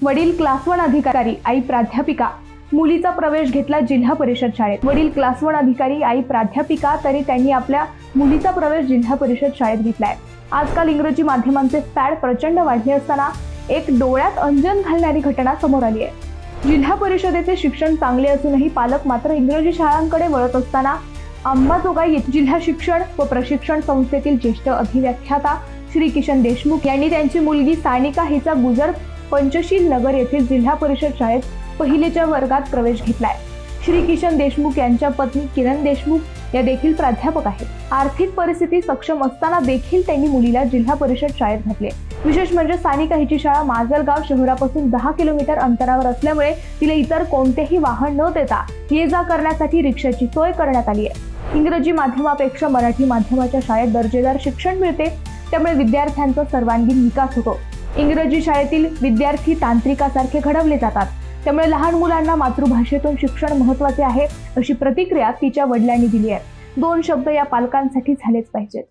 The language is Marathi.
वडील क्लास 1 अधिकारी, आई प्राध्यापिका. मुलीचा प्रवेश घेतला जिल्हा परिषद शाळेत. वडील क्लास 1 अधिकारी, आई प्राध्यापिका, तरी त्यांनी आपल्या मुलीचा प्रवेश जिल्हा परिषद शाळेत घेतलाय. आजकाल इंग्रजी माध्यमांचे फॅड प्रचंड वाढले असताना एक डोळ्यात अंजन घालणारी घटना समोर आली आहे. जिल्हा परिषदेचे शिक्षण चांगले असूनही पालक मात्र इंग्रजी शाळांकडे वळत असताना अंबाजोगाई जिल्हा शिक्षण व प्रशिक्षण संस्थेतील ज्येष्ठ अभिव्याख्याता श्री किशन देशमुख यांनी त्यांची मुलगी सानिका हिचा गुजर पंचशील नगर येथील जिल्हा परिषद शाळेत पहिलीच्या वर्गात प्रवेश घेतलाय. श्री किशन देशमुख यांच्या पत्नी किरण देशमुख या देखील प्राध्यापक आहेत. आर्थिक परिस्थिती सक्षम असताना देखील त्यांनी मुलीला जिल्हा परिषद शाळेत घातले. विशेष म्हणजे सानिका हिची शाळा माजलगाव शहरापासून 10 किलोमीटर अंतरावर असल्यामुळे तिला इतर कोणतेही वाहन न देता ये जा करण्यासाठी रिक्षाची सोय करण्यात आली आहे. इंग्रजी माध्यमापेक्षा मराठी माध्यमाच्या शाळेत दर्जेदार शिक्षण मिळते, त्यामुळे विद्यार्थ्यांचा सर्वांगीण विकास होतो. इंग्रजी शाळेतील विद्यार्थी तांत्रिकासारखे घडवले जातात, त्यामुळे लहान मुलांना मातृभाषेतून शिक्षण महत्त्वाचे आहे, अशी प्रतिक्रिया तिच्या वडिलांनी दिली आहे. 2 शब्द या पालकांसाठी झालेच पाहिजेत.